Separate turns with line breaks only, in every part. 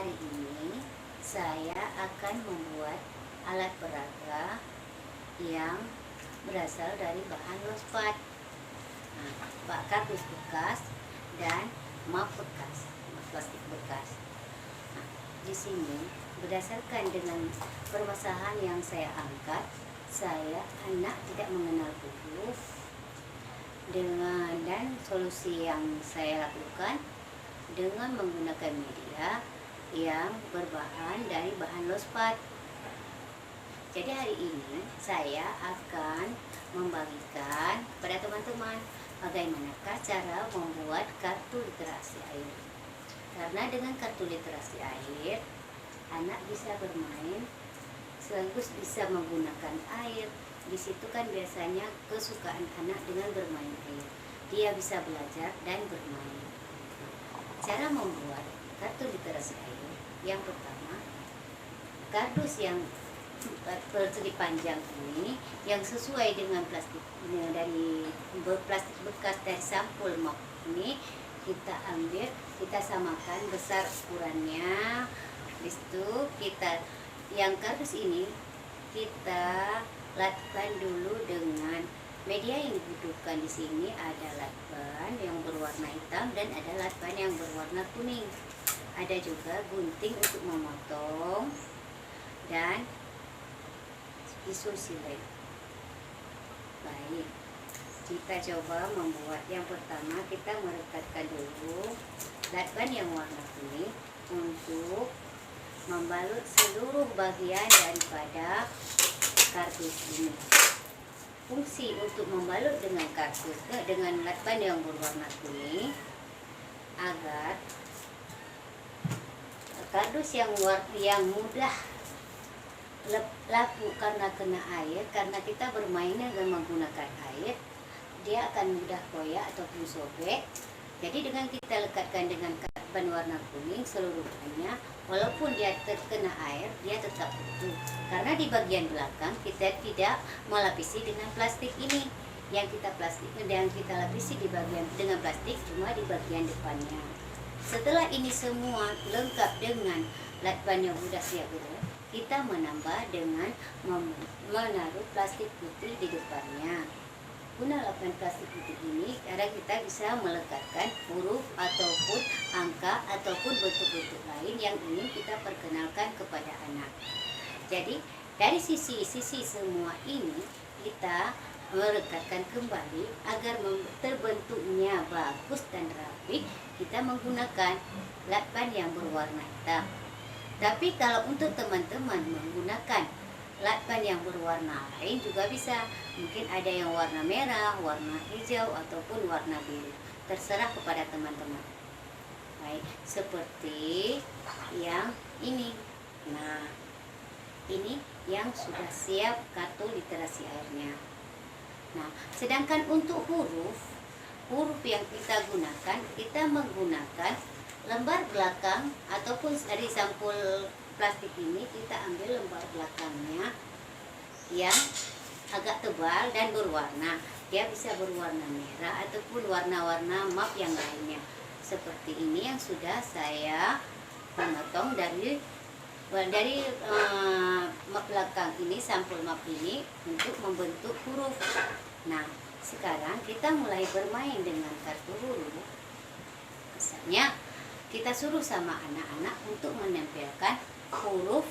hari ini saya akan membuat alat peraga yang berasal dari bahan lospat, kardus bekas dan map bekas, plastik bekas. Di sini berdasarkan dengan permasalahan yang saya angkat, anak tidak mengenal huruf, dan solusi yang saya lakukan dengan menggunakan media yang berbahan dari bahan lospat. Jadi hari ini saya akan membagikan kepada teman-teman bagaimanakah cara membuat kartu literasi air. Karena dengan kartu literasi air, anak bisa bermain sekaligus bisa menggunakan air. Di situ kan biasanya kesukaan anak dengan bermain air. Dia bisa belajar dan bermain. Cara membuat kartu literasi air, yang pertama, kardus yang persegi panjang ini yang sesuai dengan plastik dari plastik bekas dari sampul mop ini kita ambil, kita samakan besar ukurannya. Di situ kita yang kardus ini kita lakban dulu dengan media yang dibutuhkan. Di sini ada lakban yang berwarna hitam dan ada lakban yang berwarna kuning. Ada juga gunting untuk memotong dan tisu silet. Baik, kita coba membuat. Yang pertama kita merekatkan dulu lakban yang warna kuning untuk membalut seluruh bagian daripada kardus ini. Fungsi untuk membalut dengan dengan lakban yang berwarna kuning agar kardus yang mudah laku karena kena air, karena kita bermain dengan menggunakan air, dia akan mudah koyak ataupun sobek. Jadi dengan kita lekatkan dengan lakban warna kuning seluruhnya, walaupun dia terkena air, dia tetap utuh. Karena di bagian belakang kita tidak melapisi dengan plastik ini. Yang kita lapisi di bagian dengan plastik cuma di bagian depannya. Setelah ini semua lengkap dengan lakban yang sudah siap itu, kita menambah dengan menaruh plastik putih di depannya. Guna lakban plastik putih ini, karena kita bisa melekatkan huruf ataupun angka ataupun bentuk-bentuk lain yang ingin kita perkenalkan kepada anak. Jadi dari sisi semua ini kita merekatkan kembali agar terbentuknya bagus dan rapi. Kita menggunakan lakban yang berwarna hitam. Tapi kalau untuk teman-teman menggunakan lakban yang berwarna lain juga bisa. Mungkin ada yang warna merah, warna hijau, ataupun warna biru. Terserah kepada teman-teman. Baik, seperti yang ini. Nah, ini yang sudah siap kartu literasi airnya. Nah, sedangkan untuk huruf yang kita gunakan, kita menggunakan lembar belakang ataupun dari sampul plastik ini kita ambil lembar belakangnya yang agak tebal dan berwarna. Dia bisa berwarna merah ataupun warna-warna map yang lainnya. Seperti ini yang sudah saya memotong dari map belakang ini, sampul map ini untuk membentuk huruf. Nah, sekarang kita mulai bermain dengan kartu huruf. Misalnya kita suruh sama anak-anak untuk menempelkan huruf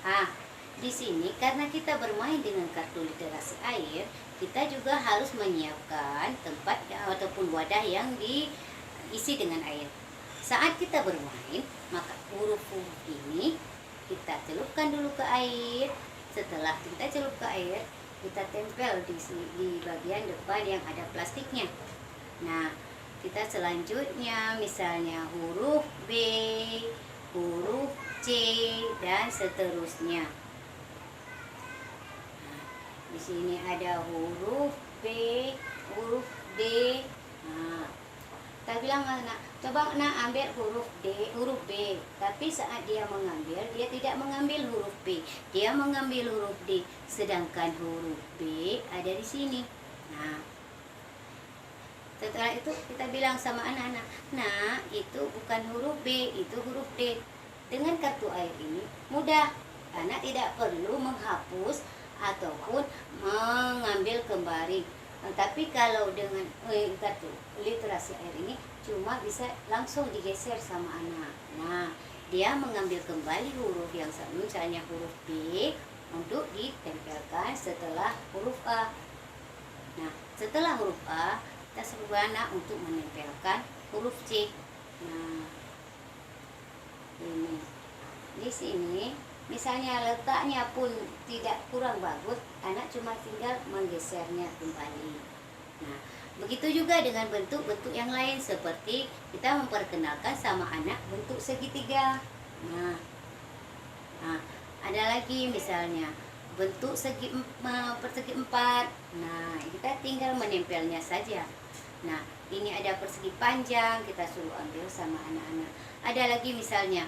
H. Di sini karena kita bermain dengan kartu literasi air, kita juga harus menyiapkan tempat ataupun wadah yang diisi dengan air. Saat kita bermain, maka huruf-huruf ini kita celupkan dulu ke air. Setelah kita celup ke air, kita tempel di bagian depan yang ada plastiknya. Nah, kita selanjutnya misalnya huruf B, huruf C, dan seterusnya. Nah, di sini ada huruf B, huruf D. Nah, kita bilang anak, coba nak ambil huruf B. Tapi saat dia mengambil, dia tidak mengambil huruf B, dia mengambil huruf D. Sedangkan huruf B ada di sini. Nah, setelah itu kita bilang sama anak-anak, nah itu bukan huruf B, itu huruf D. dengan kartu air ini mudah. Anak tidak perlu menghapus ataupun mengambil kembali. Tapi kalau dengan kartu literasi air ini cuma bisa langsung digeser sama anak. Nah, dia mengambil kembali huruf yang misalnya huruf B untuk ditempelkan setelah huruf A. Nah, setelah huruf A, kita suruh anak untuk menempelkan huruf C. Nah, ini di sini misalnya letaknya pun tidak kurang bagus, anak cuma tinggal menggesernya kembali. Nah, begitu juga dengan bentuk-bentuk yang lain, seperti kita memperkenalkan sama anak bentuk segitiga. Nah, ada lagi misalnya bentuk persegi 4. Nah, kita tinggal menempelnya saja. Nah, ini ada persegi panjang, kita suruh ambil sama anak-anak. Ada lagi misalnya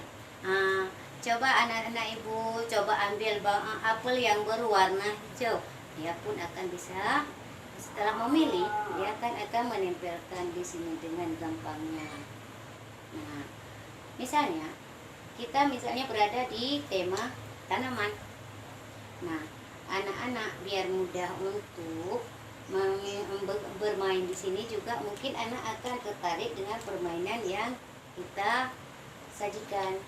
coba anak-anak ibu coba ambil apel yang berwarna hijau. Dia pun akan bisa, setelah memilih, dia akan menempelkan di sini dengan gampangnya. Nah, misalnya kita berada di tema tanaman. Nah, anak-anak biar mudah untuk bermain di sini juga, mungkin anak akan tertarik dengan permainan yang kita sajikan.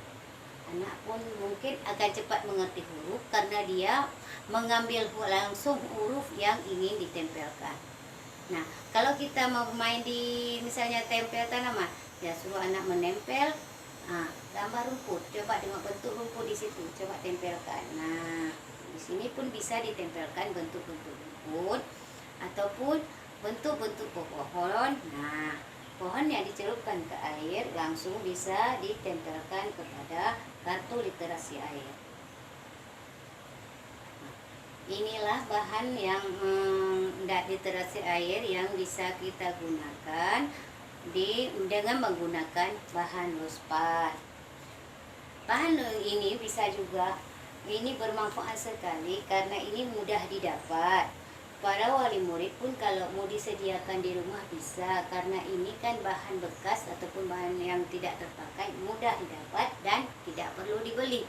Anak pun mungkin akan cepat mengerti huruf karena dia mengambil langsung huruf yang ingin ditempelkan. Nah, kalau kita mau bermain di misalnya tempel tanaman, ya suruh anak menempel gambar rumput. Coba dengan bentuk rumput di situ, coba tempelkan. Nah, di sini pun bisa ditempelkan bentuk-bentuk rumput ataupun bentuk-bentuk pohon. Nah, pohon yang dicelupkan ke air langsung bisa ditempelkan kepada kartu literasi air. Inilah bahan yang literasi air yang bisa kita gunakan dengan menggunakan bahan lospat. Bahan ini bisa juga, ini bermanfaat sekali karena ini mudah didapat. Para wali murid pun kalau mau disediakan di rumah bisa, karena ini kan bahan bekas ataupun bahan yang tidak terpakai, mudah didapat dan tidak perlu dibeli.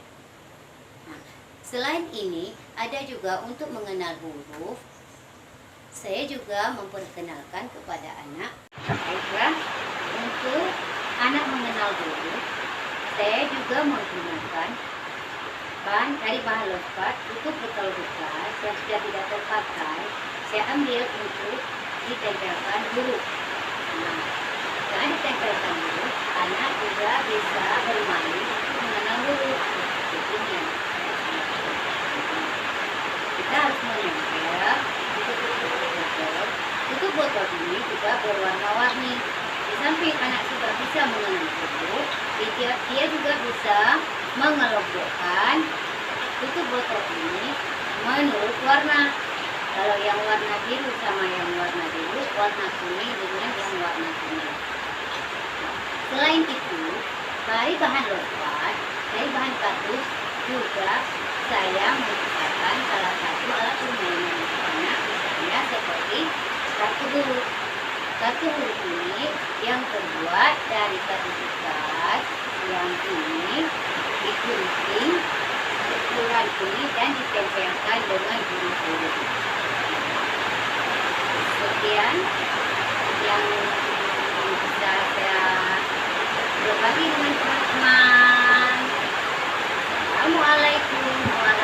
Nah, selain ini ada juga untuk mengenal huruf. Saya juga memperkenalkan kepada anak. Baiklah, untuk anak mengenal huruf, saya juga menggunakan bahan lospat, tutup botol bekas yang sudah tidak terpakai. Saya ambil untuk ditempelkan huruf. Nah, dengan ditempelkan huruf, anak juga bisa bermain untuk mengenal huruf. Kita harus menempel tutup botol ini juga berwarna-warni. Di samping anak sudah bisa mengenal huruf, dia juga bisa mengelompokkan tutup botol ini menurut warna. Kalau yang warna biru sama yang warna biru, warna kuning dengan yang warna kuning. Selain itu, dari bahan lospat, dari bahan kardus juga saya menciptakan salah satu alat permainan anak, misalnya seperti kartu huruf. Kartu huruf ini yang terbuat dari kartu kertas yang ini digunting ukuran kuning dan ditempelkan dengan huruf-huruf. Sekian yang bisa saya berbagi dengan teman-teman. Assalamualaikum warahmatullahi wabarakatuh.